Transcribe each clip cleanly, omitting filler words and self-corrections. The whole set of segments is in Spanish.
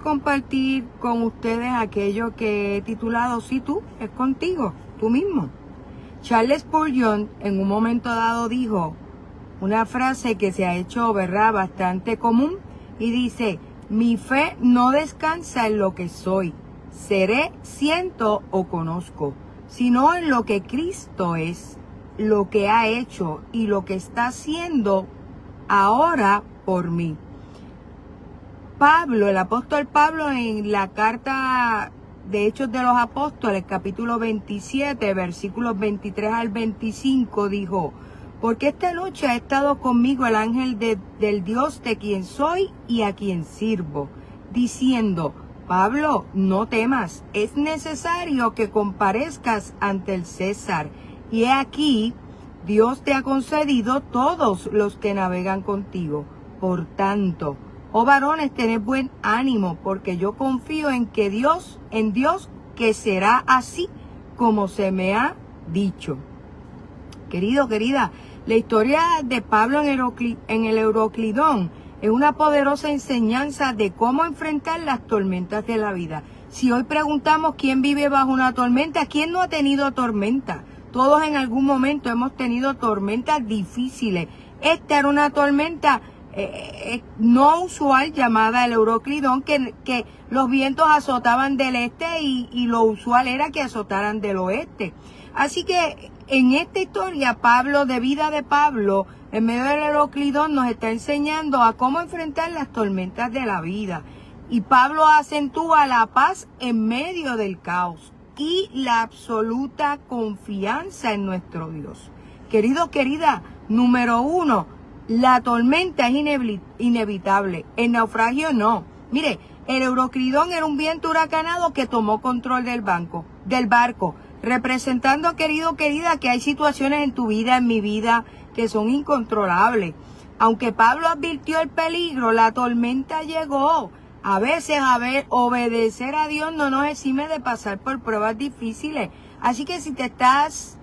Compartir con ustedes aquello que he titulado "Si tú, es contigo, tú mismo". Charles Spurgeon en un momento dado dijo una frase que se ha hecho, ¿verdad?, bastante común, y dice: mi fe no descansa en lo que soy, seré, siento o conozco, sino en lo que Cristo es, lo que ha hecho y lo que está haciendo ahora por mí. Pablo, el apóstol Pablo, en la carta de Hechos de los Apóstoles, capítulo 27, versículos 23 al 25, dijo: porque esta noche ha estado conmigo el ángel del Dios de quien soy y a quien sirvo, diciendo: Pablo, no temas, es necesario que comparezcas ante el César, y he aquí, Dios te ha concedido todos los que navegan contigo. Por tanto, oh varones, tened buen ánimo, porque yo confío en Dios, que será así como se me ha dicho. Querido, querida, la historia de Pablo en el Euroclidón es una poderosa enseñanza de cómo enfrentar las tormentas de la vida. Si hoy preguntamos quién vive bajo una tormenta, ¿quién no ha tenido tormenta? Todos en algún momento hemos tenido tormentas difíciles. Esta era una tormenta no usual, llamada el Euroclidón, que los vientos azotaban del este y lo usual era que azotaran del oeste. Así que en esta historia, vida de Pablo, en medio del Euroclidón, nos está enseñando a cómo enfrentar las tormentas de la vida. Y Pablo acentúa la paz en medio del caos y la absoluta confianza en nuestro Dios. Querido, querida, número 1, la tormenta es inevitable, el naufragio no. Mire, el Euroclidón era un viento huracanado que tomó control del barco, representando, querido, querida, que hay situaciones en tu vida, en mi vida, que son incontrolables. Aunque Pablo advirtió el peligro, la tormenta llegó. A veces, obedecer a Dios no nos exime de pasar por pruebas difíciles. Así que si te estás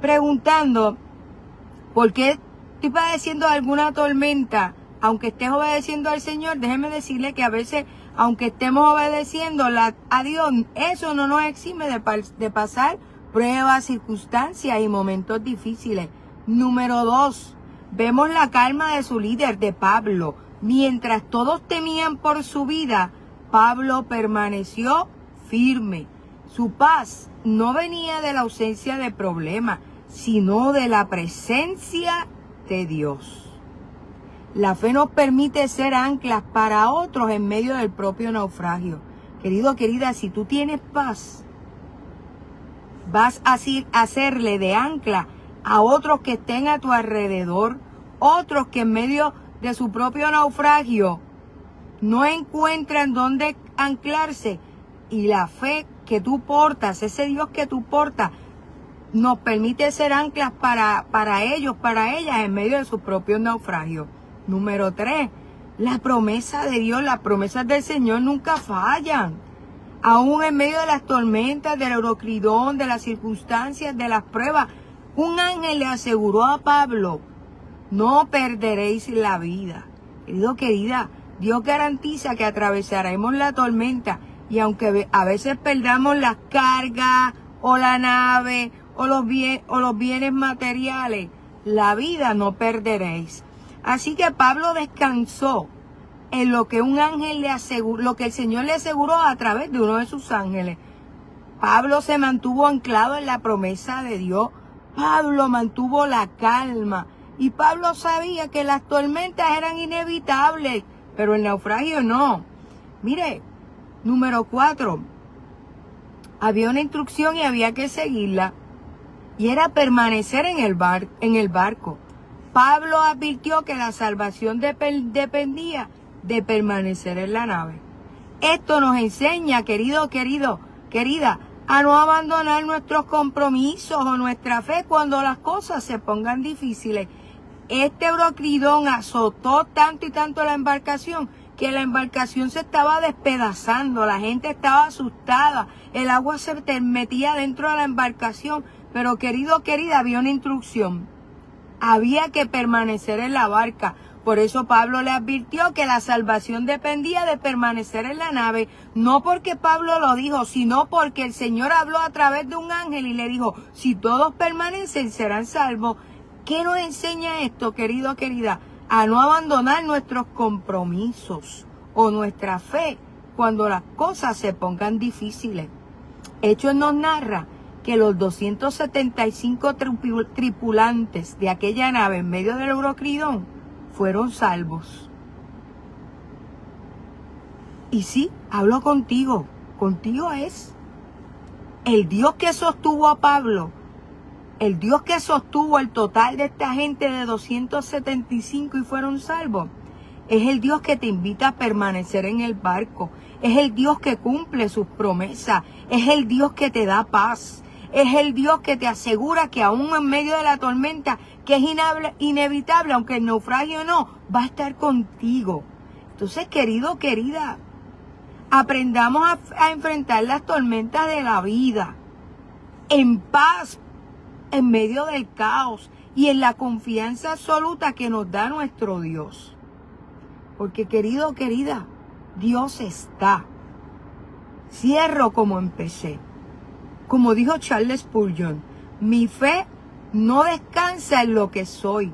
preguntando por qué estoy padeciendo alguna tormenta, aunque estés obedeciendo al Señor, déjeme decirle que a veces, aunque estemos obedeciendo a Dios, eso no nos exime de pasar pruebas, circunstancias y momentos difíciles. Número 2, vemos la calma de su líder, de Pablo. Mientras todos temían por su vida, Pablo permaneció firme. Su paz no venía de la ausencia de problemas, sino de la presencia de Dios. La fe nos permite ser anclas para otros en medio del propio naufragio. Querido, querida, si tú tienes paz, vas a hacerle de ancla a otros que estén a tu alrededor, otros que en medio de su propio naufragio no encuentran dónde anclarse, y la fe que tú portas, ese Dios que tú portas, nos permite ser anclas para ellos, para ellas, en medio de sus propios naufragios. Número 3, la promesa de Dios, las promesas del Señor nunca fallan. Aún en medio de las tormentas, del Euroclidón, de las circunstancias, de las pruebas, un ángel le aseguró a Pablo: no perderéis la vida. Querido, querida, Dios garantiza que atravesaremos la tormenta, y aunque a veces perdamos las cargas o la nave o los bienes materiales, la vida no perderéis. Así que Pablo descansó en lo que un ángel le aseguró, lo que el Señor le aseguró a través de uno de sus ángeles. Pablo se mantuvo anclado en la promesa de Dios. Pablo mantuvo la calma. Y Pablo sabía que las tormentas eran inevitables, pero el naufragio no. Mire, número 4, había una instrucción y había que seguirla, y era permanecer en el barco. Pablo advirtió que la salvación dependía de permanecer en la nave. Esto nos enseña, querida, a no abandonar nuestros compromisos o nuestra fe cuando las cosas se pongan difíciles. Este Euroclidón azotó tanto y tanto la embarcación que la embarcación se estaba despedazando, la gente estaba asustada, el agua se metía dentro de la embarcación, pero querida, había una instrucción. Había que permanecer en la barca. Por eso Pablo le advirtió que la salvación dependía de permanecer en la nave, no porque Pablo lo dijo, sino porque el Señor habló a través de un ángel y le dijo, si todos permanecen serán salvos. ¿Qué nos enseña esto, querido, querida? A no abandonar nuestros compromisos o nuestra fe cuando las cosas se pongan difíciles. Hechos nos narra que los 275 tripulantes de aquella nave en medio del Euroclidón fueron salvos. Y sí, hablo contigo es el Dios que sostuvo a Pablo, el Dios que sostuvo el total de esta gente de 275 y fueron salvos. Es el Dios que te invita a permanecer en el barco. Es el Dios que cumple sus promesas. Es el Dios que te da paz. Es el Dios que te asegura que aún en medio de la tormenta, que es inevitable, aunque el naufragio no, va a estar contigo. Entonces, querido, querida, aprendamos a enfrentar las tormentas de la vida en paz, en medio del caos y en la confianza absoluta que nos da nuestro Dios. Porque, querido, querida, Dios está. Cierro como empecé. Como dijo Charles Spurgeon, mi fe no descansa en lo que soy,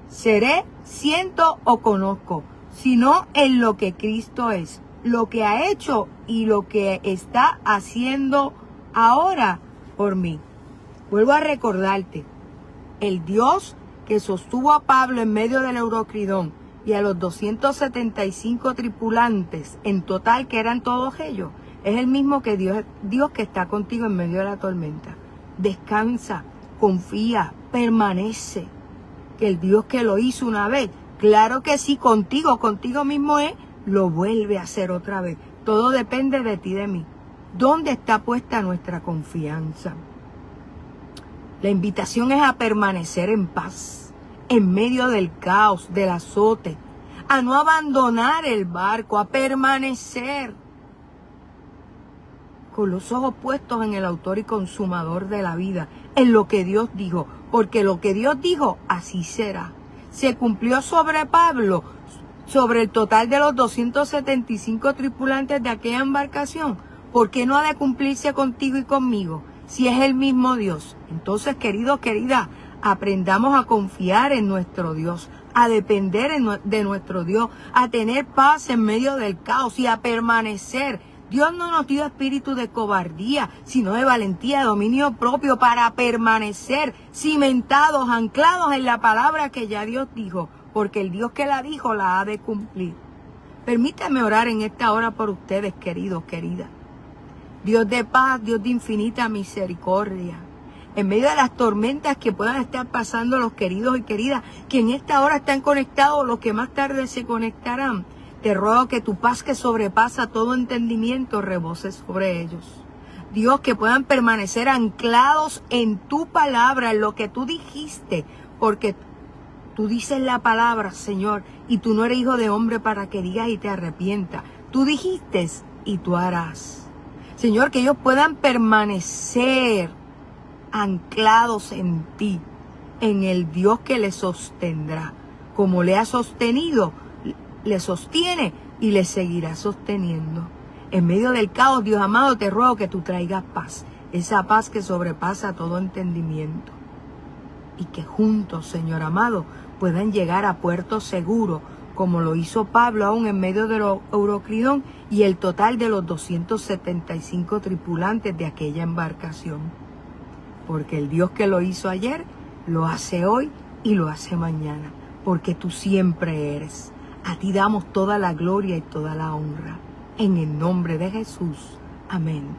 seré, siento o conozco, sino en lo que Cristo es, lo que ha hecho y lo que está haciendo ahora por mí. Vuelvo a recordarte, el Dios que sostuvo a Pablo en medio del Euroclidón y a los 275 tripulantes en total, que eran todos ellos, es el mismo que Dios que está contigo en medio de la tormenta. Descansa, confía, permanece. Que el Dios que lo hizo una vez, claro que sí, contigo mismo es, lo vuelve a hacer otra vez. Todo depende de ti, de mí. ¿Dónde está puesta nuestra confianza? La invitación es a permanecer en paz, en medio del caos, del azote, a no abandonar el barco, a permanecer con los ojos puestos en el autor y consumador de la vida, en lo que Dios dijo, porque lo que Dios dijo, así será. Se cumplió sobre Pablo, sobre el total de los 275 tripulantes de aquella embarcación. ¿Por qué no ha de cumplirse contigo y conmigo? Si es el mismo Dios. Entonces, querido, querida, aprendamos a confiar en nuestro Dios, a depender de nuestro Dios, a tener paz en medio del caos y a permanecer. Dios no nos dio espíritu de cobardía, sino de valentía, de dominio propio, para permanecer cimentados, anclados en la palabra que ya Dios dijo, porque el Dios que la dijo la ha de cumplir. Permítame orar en esta hora por ustedes, queridos, queridas. Dios de paz, Dios de infinita misericordia. En medio de las tormentas que puedan estar pasando los queridos y queridas, que en esta hora están conectados, los que más tarde se conectarán, te ruego que tu paz que sobrepasa todo entendimiento rebose sobre ellos. Dios, que puedan permanecer anclados en tu palabra, en lo que tú dijiste, porque tú dices la palabra, Señor, y tú no eres hijo de hombre para que digas y te arrepientas. Tú dijiste y tú harás. Señor, que ellos puedan permanecer anclados en ti, en el Dios que les sostendrá. Como le ha sostenido, le sostiene y le seguirá sosteniendo. En medio del caos, Dios amado, te ruego que tú traigas paz, esa paz que sobrepasa todo entendimiento. Y que juntos, Señor amado, puedan llegar a puerto seguro, como lo hizo Pablo aún en medio del Euroclidón y el total de los 275 tripulantes de aquella embarcación. Porque el Dios que lo hizo ayer, lo hace hoy y lo hace mañana. Porque tú siempre eres. A ti damos toda la gloria y toda la honra. En el nombre de Jesús. Amén.